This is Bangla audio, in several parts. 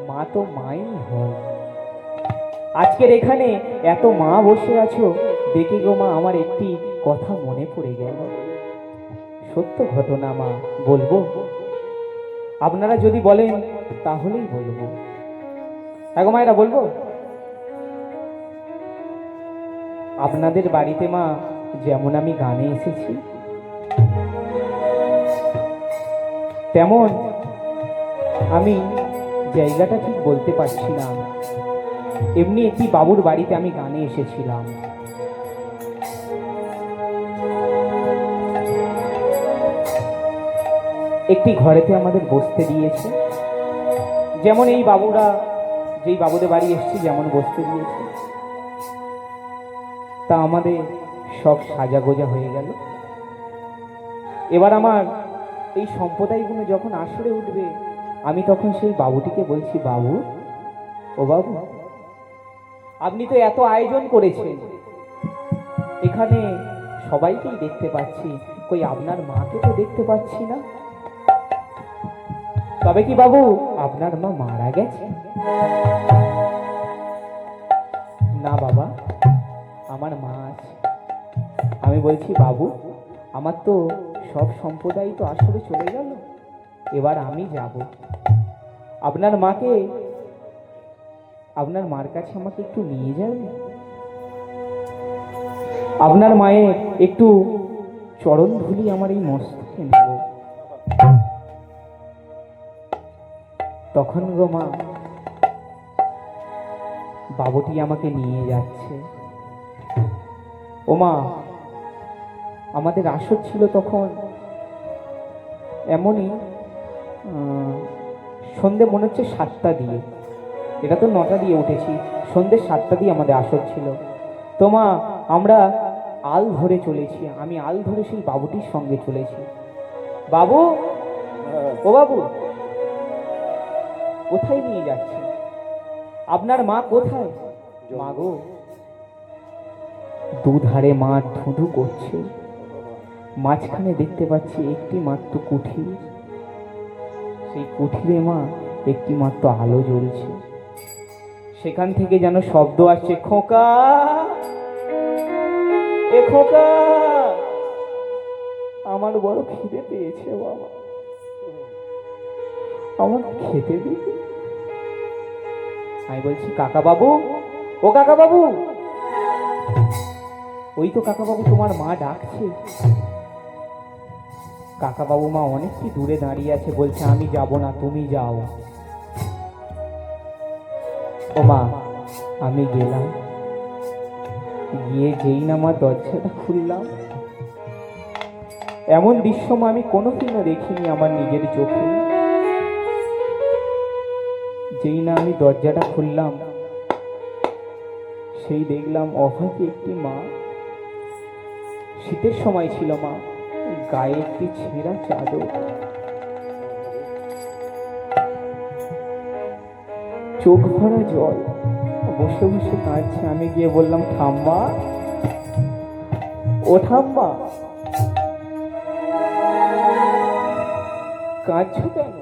মা তো মাই হয়। আজকের এখানে এত মা বসে আছো দেখে গো মা আমার একটি কথা মনে পড়ে গেল। সত্য ঘটনা মা, বলবো? আপনারা যদি বলেন তাহলেই বলবো। হ্যাঁ মায়েরা, বলবো? আপনাদের বাড়িতে মা যেমন আমি গানে এসেছি, তেমন আমি জায়গাটা ঠিক বলতে পারছি না, এমনি একটি বাবুর বাড়িতে আমি গানে এসেছিলাম। একটি ঘরেতে আমাদের বসতে দিয়েছে, যেমন এই বাবুরা যেই বাবুদের বাড়ি এসেছি যেমন বসতে দিয়েছে, তা আমাদের সব সাজাগোজা হয়ে গেল। এবার আমার এই সম্প্রদায়গুলো যখন আসরে উঠবে, আমি তখন সেই বাবুটিকে বলছি, বাবু, ও বাবু, আপনি তো এত আয়োজন করেছেন, এখানে সবাইকেই দেখতে পাচ্ছি, কই আপনার মাকে তো দেখতে পাচ্ছি না। তবে কি বাবু আপনার মা মারা গেছে? না বাবা, আমার মা আছে। আমি বলছি, বাবু, আমার তো সব সম্প্রদায় তো আসলে চলে গেল, এবার আমি যাব। আপনার মাকে, আপনার মার কাছে আমাকে একটু নিয়ে যাবেন? আপনার মায়ের একটু চরণ ধুলি আমার এই মস্তকে নেব। তখন গো মা বাবুটি আমাকে নিয়ে যাচ্ছে। ও মা, আমাদের আসর ছিল তখন এমনই সন্ধে মনে হচ্ছে 7টা দিয়ে, এটা তো 9টা দিয়ে উঠেছি, সন্ধে 7টা দিয়ে আমাদের আসর ছিল। তো মা আমরা আল ধরে চলেছি, আমি আল ধরে সেই বাবুটির সঙ্গে চলেছি। বাবু, ও বাবু, কোথায় নিয়ে যাচ্ছে? আপনার মা কোথায়? মা গো, দুধারে মা ধুধু করছে, মাঝখানে দেখতে পাচ্ছি একটি মাত্র কুঠির, সেই কুঠিরে মা একটি মাত্র আলো জ্বলছে, সেখান থেকে যেন শব্দ আসছে, খোকা, এ খোকা, আমার বড় খিদে পেয়েছে বাবা, আমার খেতে দিবি? আমি বলছি, কাকা বাবু, ও কাকা বাবু। ওই তো কাকা বাবু, তোমার মা ডাকছে। কাকা বাবু মা অনেকটি দূরে দাঁড়িয়ে আছে, বলছে, আমি যাব না, তুমি যাও। ও মা, আমি গেলাম, গিয়ে যেই না মা দরজাটা খুললাম, এমন দৃশ্য মা আমি কোনোদিনও দেখিনি আমার নিজের চোখে। যেই না আমি দরজাটা খুললাম, সেই দেখলাম অভাগী একটি মা, শীতের সময় ছিল মা, গায়ে একটি ছেঁড়া চাদর, চোখ ভরা জল, বসে বসে কাঁদছে। আমি গিয়ে বললাম, ঠাম্মা, ও ঠাম্মা, কাঁদছো কেন?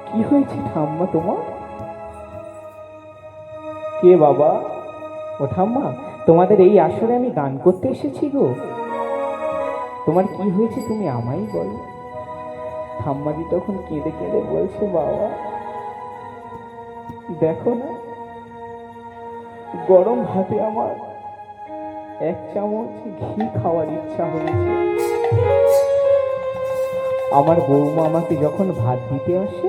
কি হয়েছে ঠাম্মা তোমার? কে বাবা? ও ঠাম্মা, তোমাদের এই আসরে আমি গান করতে এসেছি গো, তোমার কি হয়েছে তুমি আমায় বলো। ঠাম্মাজি তখন কেঁদে কেঁদে বলছে, বাবা দেখো না, গরম ভাতে আমার 1 চামচ ঘি খাওয়ার ইচ্ছা হয়েছে। আমার বৌমা আমাকে যখন ভাত দিতে আসে,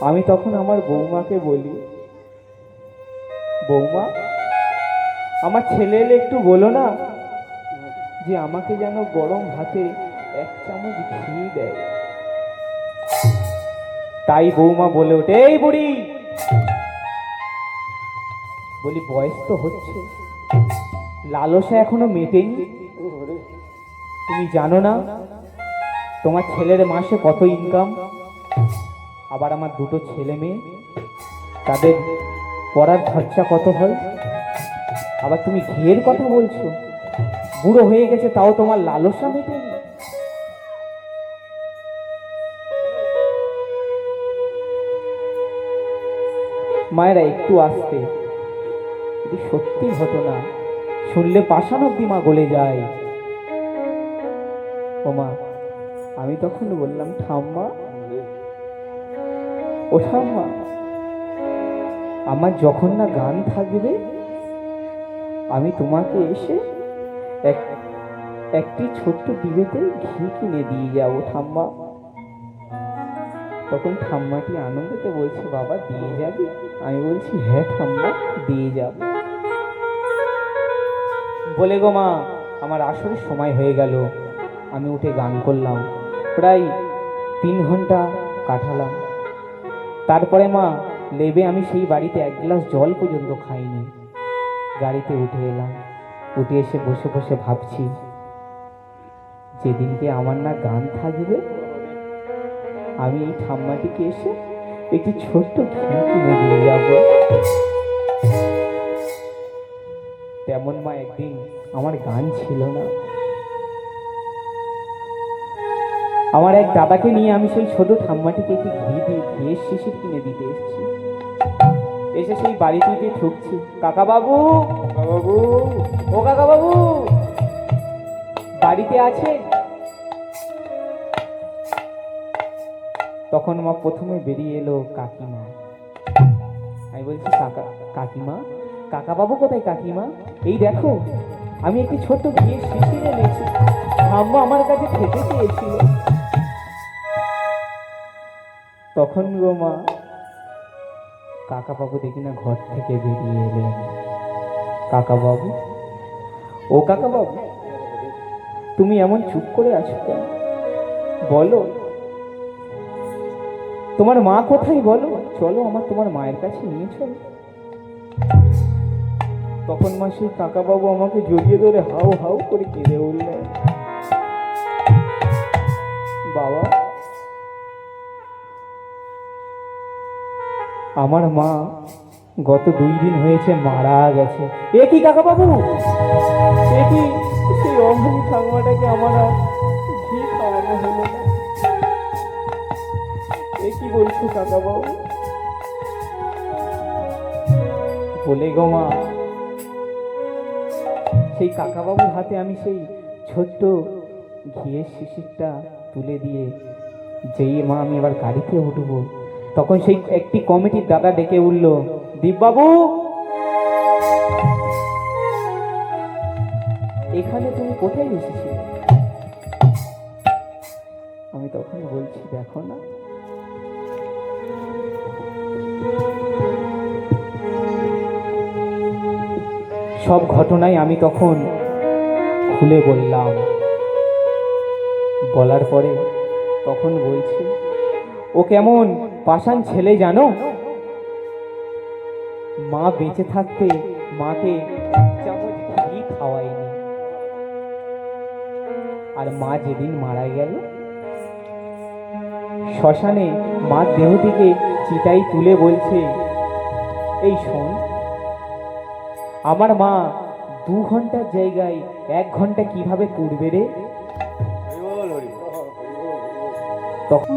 আমি তখন আমার বৌমাকে বলি, বৌমা, আমার ছেলে এলে একটু বলো না যে আমাকে যেন গরম ভাতে 1 চামচ ঘি দেয়। তাই বৌমা বলে ওঠে, এই বুড়ি, বলি, বয়স তো হচ্ছে, লালসা এখনো মেটেনি, তুমি জানো না তোমার ছেলের মাসে কত ইনকাম? আবার আমার 2টো ছেলে মেয়ে, তাদের পড়ার খরচা কত হয়? আবার তুমি ঘিয়ের কথা বলছো, বুড়ো হয়ে গেছে তাও তোমার লালসা মেটেনি? মায়েরা একটু আসতে, এটি সত্যি ঘটনা, শুনলে পাষাণ অব্দি মা গলে যায়। ও মা, আমি তখন বললাম, ঠাম্মা, ও ঠাম্মা, আমার যখন না গান থাকবে আমি তোমাকে এসে একটি ছোট্ট ডিবেতে ঘি কিনে দিয়ে যাবো ঠাম্মা। তখন ঠাম্মাটি আনন্দেতে বলছে, বাবা দিয়ে যাবি? আমি বলছি, হ্যাঁ ঠাম্মা, দিয়ে যাব। বলে গো মা, আমার আসলে সময় হয়ে গেল। আমি উঠে গান করলাম, প্রায় 3 ঘন্টা কাটালাম। তারপরে মা, লেবে আমি সেই বাড়িতে 1 গ্লাস জল পর্যন্ত খাইনি। গাড়িতে উঠে এলাম, উঠে এসে বসে বসে ভাবছি, যেদিনকে আমার না গান থাকবে আমি এই ঠাম্মাটিকে এসে একটি ছোট্ট ঘি কিনে দিয়ে যাব। তেমন মা, একদিন আমার গান ছিল না। আমার এক দাদাকে নিয়ে আমি সেই ছোট ঠাম্মাটিকে একটি ঘিয়ের শিশির কিনে দিতে এসেছি। এসে সেই বাড়িটিতে ঠুকছি, কাকা বাবু, বাবু, ও কাকা বাবু, বাড়িতে আছে? তখন মা প্রথমে বেরিয়ে এলো কাকিমা। আমি বলছি, কাকিমা, কাকা বাবু কোথায় কাকিমা? এই দেখো, আমি একটি ছোট্ট ঘিয়ের শিশির এনেছি, ঠাম্মা আমার কাছে খেতে চেয়েছিল। তখন গো মা, কাকা বাবু দেখি না ঘর থেকে বেরিয়ে এলেন। কাকা বাবু, ও কাকা বাবু, তুমি এমন চুপ করে আছো কেন? বলো, তোমার মা কোথায় বলো? চলো, তোমার মায়ের কাছে নিয়ে চলো। তখন মা সেই কাকা বাবু আমাকে জড়িয়ে ধরে হাউ হাউ করে কেঁদে উঠলেন। বাবা, আমার মা গত 2 দিন হয়েছে মারা গেছে। এ কি কাকা বাবু, এ কি, সেই অভাবী ঠাকুমাটাকে আমার আর ঘি খাওয়ানো হলো না? এ কি বলছো কাকা বাবু? বলে গো মা, সেই কাকা বাবুর হাতে আমি সেই ছোট্ট ঘিয়ের শিশিরটা তুলে দিয়ে যেই মা আমি এবার গাড়িতে উঠবো, তখন সেই একটি কমিটির দাদা ডেকে উঠল, দীপবাবু, এখানে তুমি কোথায় এসেছিলে? আমি তখন বলছি, দেখো না, সব ঘটনাই আমি তখন খুলে বললাম। বলার পরে তখন বলছে, ও কেমন পাষাণ ছেলে জানো? মা বেঁচে থাকতে মাকে 1 চামচ ঘি খাওয়ায়নি, আর মা যেদিন মারা গেল শ্মশানে মা দেহটিকে চিতায় তুলে বলছে, এই শোন, আমার মা 2 ঘন্টার জায়গায় 1 ঘন্টা কিভাবে পুড়বে রে? তখন